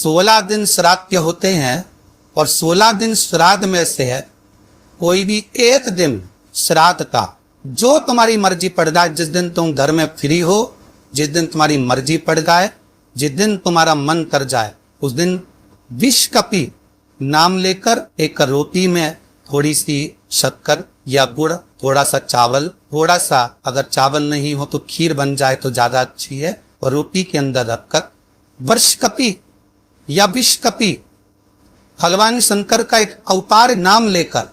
16 दिन श्राद्ध के होते हैं और 16 दिन श्राद्ध में से है कोई भी एक दिन श्राद्ध का जो तुम्हारी मर्जी पड़ जाए, जिस दिन तुम घर में फ्री हो, जिस दिन तुम्हारी मर्जी पड़ जाए, जिस दिन तुम्हारा मन कर जाए, उस दिन विषकपी नाम लेकर एक रोटी में थोड़ी सी शक्कर या गुड़, थोड़ा सा चावल, थोड़ा सा अगर चावल नहीं हो तो खीर बन जाए तो ज्यादा अच्छी है, और रोटी के अंदर रखकर वर्षकपी या विषकपी भगवान शंकर का एक अवतार नाम लेकर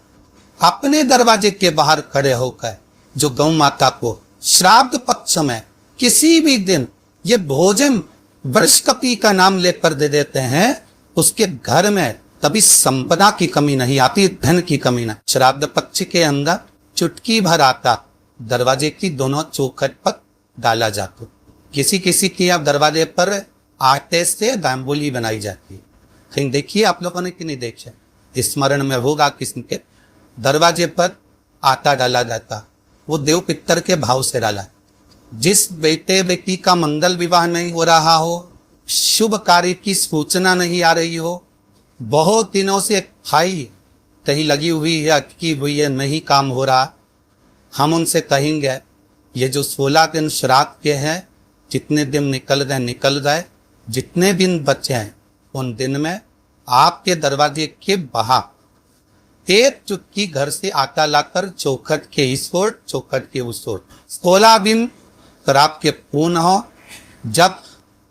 अपने दरवाजे के बाहर खड़े होकर जो गौ माता को श्राद्ध पक्ष में किसी भी दिन ये भोजन वर्षकपी का नाम लेकर दे देते हैं, उसके घर में तभी संपदा की कमी नहीं आती, धन की कमी नहीं। श्राद्ध पक्ष के अंदर चुटकी भर आटा दरवाजे की दोनों चौखट पर डाला जाता। किसी किसी की अब दरवाजे पर आटे से दाम्बोली बनाई जाती है, कहीं देखिए आप लोगों ने कि नहीं देखा, स्मरण में होगा किसी के दरवाजे पर आटा डाला जाता, वो देव पितर के भाव से डाला। जिस बेटी का मंगल विवाह नहीं हो रहा हो, शुभ कार्य की सूचना नहीं आ रही हो, बहुत दिनों से खाई कहीं लगी हुई है कि वो ये नहीं काम हो रहा, हम उनसे कहेंगे ये जो 16 दिन श्राद्ध के हैं, जितने दिन निकल जाए, जितने दिन बचे हैं उन दिन में आपके दरवाजे के बाहर एक चुटकी घर से आटा लाकर चौखट के इस ओर चौखट के उस ओर 16 दिन श्राद्ध के पूर्ण हो। जब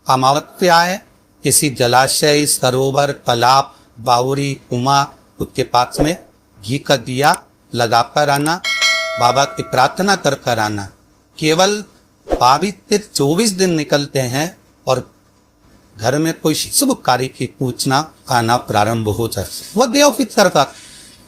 अमावस्या आए, किसी जलाशय, सरोवर, तालाब, बावरी, कुआं उसके पास में घी का दिया लगाकर आना, बाबा की प्रार्थना कर आना। केवल पवित्र 24 दिन निकलते हैं और घर में कोई शुभ कार्य की सूचना आना प्रारंभ हो जाए। वो देव पितर का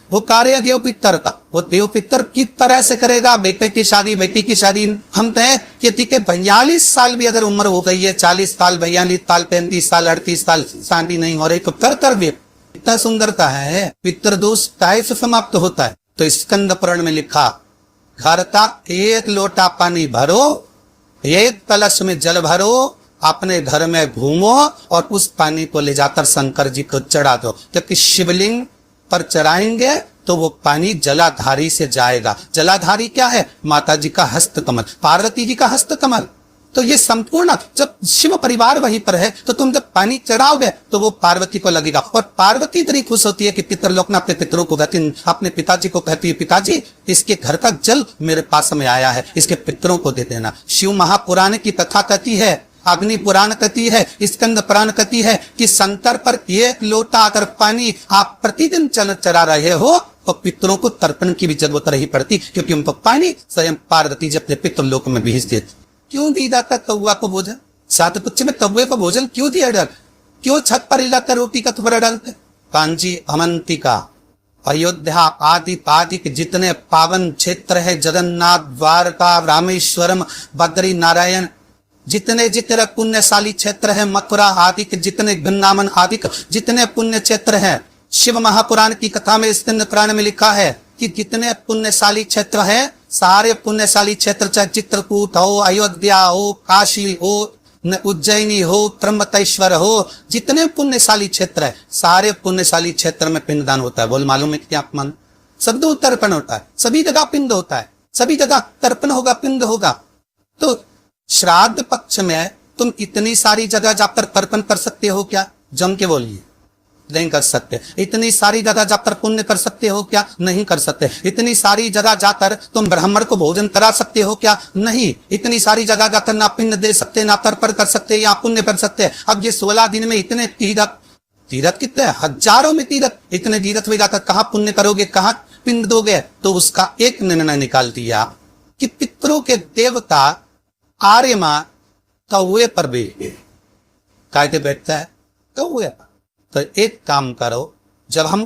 वो कार्य देव पितर का, वो देव पितर किस तरह से करेगा। बेटे की शादी, बेटी की शादी, हम कहें कि ठीक है 42 साल भी अगर उम्र हो गई है, 40 साल, 42 साल, 35 साल, 38 साल शादी नहीं हो रही तो कर्तव्य इतना सुंदरता है, पितृदोष काय से समाप्त होता है। तो स्कंद पुराण में लिखा, घर का एक लोटा पानी भरो, एक कलश में जल भरो, अपने घर में घूमो और उस पानी को ले जाकर शंकर जी को चढ़ा दो, क्योंकि शिवलिंग पर चढ़ाएंगे तो वो पानी जलाधारी से जाएगा। जलाधारी क्या है? माता जी का हस्त कमल, पार्वती जी का हस्त कमल। तो ये संपूर्ण जब शिव परिवार वहीं पर है तो तुम जब पानी चढ़ाओगे तो वो पार्वती को लगेगा, और पार्वती इतनी खुश होती है कि पितरलोक अपने पितरों को कहती, अपने पिताजी को कहती है, पिताजी इसके घर का जल मेरे पास में आया है, इसके पितरों को दे देना। शिव महापुराण की कथा कहती है, अग्नि पुराण कहती है, स्कंद पुराण कहती है कि शंकर पर एक लोटा अगर पानी आप प्रतिदिन चढ़ा रहे हो तो पितरों को तर्पण की भी जरूरत नहीं पड़ती, क्योंकि उनको पानी स्वयं पार्वती जी अपने पितृलोक में भेज देती। क्यों दी जाता कौआ को भोजन? सात पुच्छ में कौए को भोजन क्यों दिया डाल? क्यों छत पर इलाकर रोटी का टुकड़ा डालते? कांची, अवंतिका, अयोध्या आदि आदि के जितने पावन क्षेत्र है, जगन्नाथ, द्वारका, रामेश्वरम, बद्री नारायण, जितने जितने पुण्यशाली क्षेत्र है, मथुरा आदि के जितने वृंदावन आदि के जितने पुण्य क्षेत्र है, शिव महापुराण की कथा में, स्कंद पुराण में लिखा है कि जितने पुण्यशाली क्षेत्र है, सारे पुण्यशाली क्षेत्र, चाहे चित्रकूट हो, अयोध्या हो, काशी हो, उज्जैनी हो, त्र्यंबकेश्वर हो, जितने पुण्यशाली क्षेत्र है, सारे पुण्यशाली क्षेत्र में पिंडदान होता है। बोल मालूम है क्या अपमान? सब दो तर्पण होता है, सभी जगह पिंड होता है, सभी जगह तर्पण होगा, पिंड होगा। तो श्राद्ध पक्ष में तुम इतनी सारी जगह जाकर तर्पण कर सकते हो क्या? जम के बोलिए, नहीं कर सकते। इतनी सारी जगह जाकर पुण्य कर सकते हो क्या? नहीं कर सकते। इतनी सारी जगह जाकर तुम ब्राह्मण को भोजन करा सकते हो क्या? नहीं। इतनी सारी जगह जाकर ना पिंड दे सकते, ना तर्पण कर सकते, या पुण्य कर सकते। अब ये 16 दिन में इतने तीरथ कितने, हजारों में तीरथ, इतने तीरथ में जाकर कहाँ पुण्य करोगे, कहाँ पिंड दोगे? तो उसका एक निर्णय निकाल दिया कि पितरों के देवता आर्यमा कौए पर भी कायदे बैठता है, कौए पर। तो एक काम करो, जब हम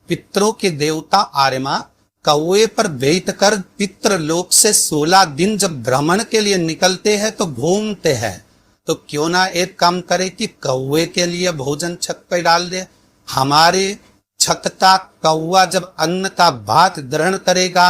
पितरों के देवता आर्यमा कौए पर बैठ कर पितृलोक से 16 दिन जब भ्रमण के लिए निकलते हैं तो घूमते हैं, तो क्यों ना एक काम करे कि कौए के लिए भोजन छत पर डाल दे। हमारे छत का कौआ जब अन्न का भात ग्रहण करेगा,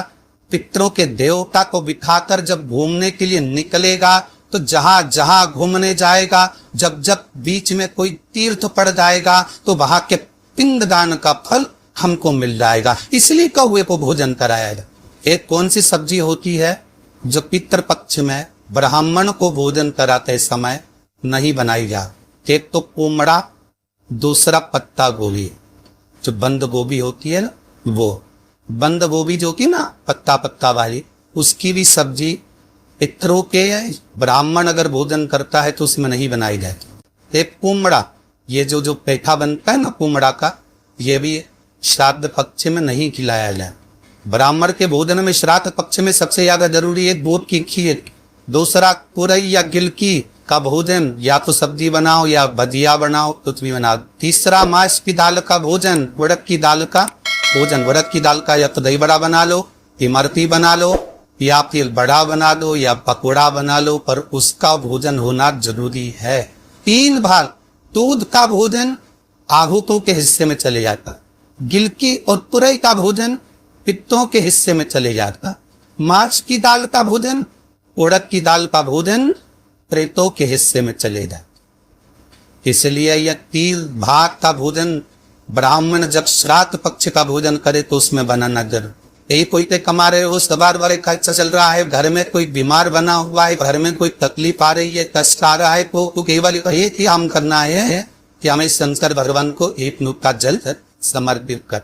पितरों के देवता को बिठाकर जब घूमने के लिए निकलेगा, तो जहां जहां घूमने जाएगा, जब जब बीच में कोई तीर्थ पड़ जाएगा, तो वहां के पिंडदान का फल हमको मिल जाएगा। इसलिए कौवे को भोजन कराया जाए। एक कौन सी सब्जी होती है जो पितृपक्ष में ब्राह्मण को भोजन कराते समय नहीं बनाई जाती? एक तो कोमड़ा, दूसरा पत्ता गोभी। जो बंद गोभी होती है ना, वो बंद गोभी जो कि ना पत्ता पत्ता वाली, उसकी भी सब्जी पितरों के ब्राह्मण अगर भोजन करता है तो उसमें नहीं बनाई जाती। एक कुमड़ा, ये जो पेठा बनता है ना कुमड़ा का, ये भी श्राद्ध पक्ष में नहीं खिलाया जाए। ब्राह्मण के भोजन में श्राद्ध पक्ष में सबसे ज्यादा जरूरी है दूध की खीर, दूसरा कुरई या गिलकी का भोजन, या तो सब्जी बनाओ या भजिया बनाओ, कुछ भी बनाओ। तीसरा मांस की दाल का भोजन, उड़द की दाल का भोजन। उड़द की दाल का या तो दही बड़ा बना लो, इमरती बना लो, या फिर बड़ा बना दो, या पकौड़ा बना लो, पर उसका भोजन होना जरूरी है। 3 भाग दूध का भोजन आहुतों के हिस्से में चले जाता, गिलकी और तुरई का भोजन पित्तों के हिस्से में चले जाता, मांस की दाल का भोजन, उड़द की दाल का भोजन प्रेतों के हिस्से में चले जाते। इसलिए यह 3 भाग का भोजन ब्राह्मण जब श्राद्ध पक्ष का भोजन करे तो उसमें बनाना जरूर। यही कोई तो कमा रहे हो, सवार वाले खर्चा चल रहा है, घर में कोई बीमार बना हुआ है, घर में कोई तकलीफ आ रही है, कष्ट आ रहा है, तो केवल ये हम करना है कि हमें शंकर भगवान को एक नूक का जल समर्पित कर।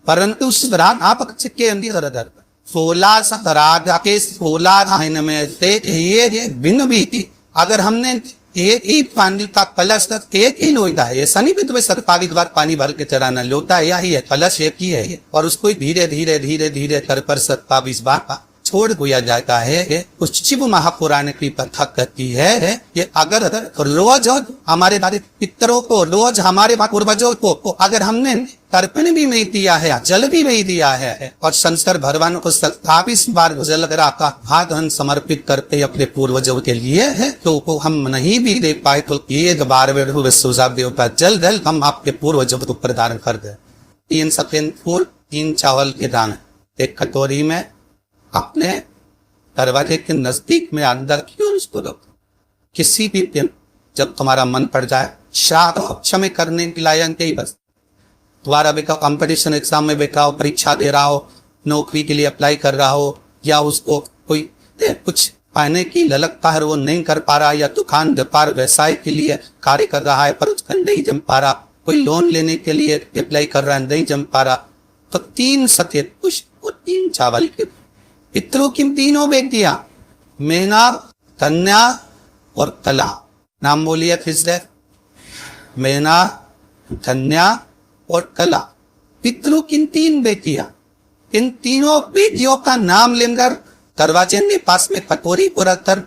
परंतु उस श्राद्ध पक्ष के अंदर 16 श्राद्ध के 16 महीने में से ये भिन्न भी थी। अगर हमने एक ही पानी का कलश तक एक ही लोटा है, ऐसा नहीं भी तुम्हें 27 बार पानी भर के चढ़ाना, लोटा यही है, कलश एक ही है, और उसको धीरे धीरे धीरे धीरे कर 27 बार छोड़ दिया जाता है। उस शिव महापुराण की कथा कहती है कि अगर रोज हमारे पितरों को, रोज हमारे पूर्वजों को अगर हमने तर्पण भी नहीं दिया है, जल भी नहीं दिया है, और शंकर भगवान को 27 बार जल का भागन समर्पित करते अपने पूर्वजों के लिए है, तो हम नहीं भी दे पाए तो एक बार देव का जल हम आपके पूर्वजों को प्रदान कर दे। 3 सफेद फूल, 3 चावल के दाने एक कटोरी में अपने दरवाजे के नजदीक में अंदर क्यों उसको रखो। किसी भी दिन जब तुम्हारा मन पड़ जाए, श्राद्ध पक्ष में करने के लायक ही बस तुम्हारा बेटा कंपटीशन एग्जाम में बैठा हो, परीक्षा दे रहा हो, नौकरी के लिए अप्लाई कर रहा हो, या उसको कोई कुछ पाने की ललकता है वो नहीं कर पा रहा, या दुकान व्यापार व्यवसाय के लिए कार्य कर रहा है पर उसका नहीं जम पा रहा, कोई लोन लेने के लिए अप्लाई कर रहा है नहीं जम पा रहा, तो 3 सफेद पुष्प और 3 चावल के पितरों की 3 बेटियां मेना, कन्या और कला। नाम बोलिए फिर से, मेना, कन्या और कला। पितरों की 3 बेटियां, इन 3 बेटियों का नाम लेकर दरवाजे में पास में कटोरी को रखकर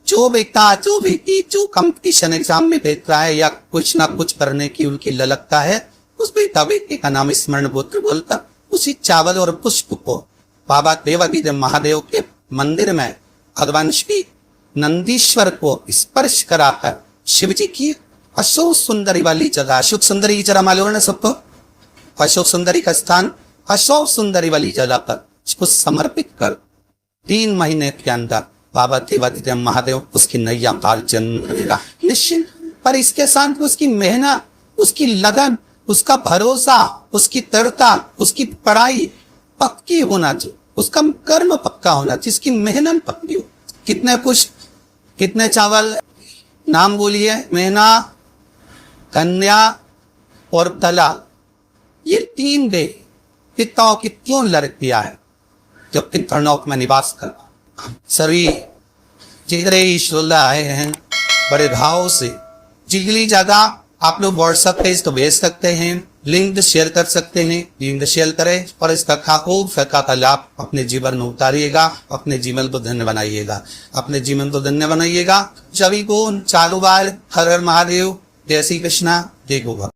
जो बेटा, जो बेटी जो कंपटीशन एग्जाम में बैठ रहा है या कुछ ना कुछ करने की उनकी ललकता है, उस बेटा बेटी का नाम स्मरण गोत्र बोलता, उसी चावल और पुष्प को बाबा देवादिदेव महादेव के मंदिर में भगवान श्री नंदीश्वर को स्पर्श कराकर शिव जी की अशोक सुंदरी वाली जगह, अशोक सुंदरी जरा मालूम है ना सबको, अशोक सुंदरी का स्थान अशोक सुंदरी वाली जगह पर उसको समर्पित कर 3 महीने के अंदर बाबा देवादिदेव महादेव उसकी नैया पार जन्म करेगा निश्चित। पर इसके साथ उसकी मेहनत, उसकी लगन, उसका भरोसा, उसकी दृढ़ता, उसकी पढ़ाई पक्की होना चाहिए, उसका कर्म पक्का होना चाहिए, जिसकी मेहनत पक्की हो। कितने पुष्प, कितने चावल, नाम बोलिए, मेहना, कन्या और तला, ये 3 बे पिताओं की क्यों लड़कियां है जो पितरलोक में निवास कर सभी जिगरे ईश्वर आए हैं बड़े भाव से। जिगली जगह आप लोग व्हाट्सएप पेज तो भेज सकते हैं, लिंक शेयर कर सकते हैं, लिंक शेयर करें और इस कथा को फका का लाभ अपने जीवन में उतारिएगा, अपने जीवन को धन्य बनाइएगा, अपने जीवन को धन्य बनाइएगा। सभी को चालू बाल हर हर महादेव, जय श्री कृष्णा, जय गोवा।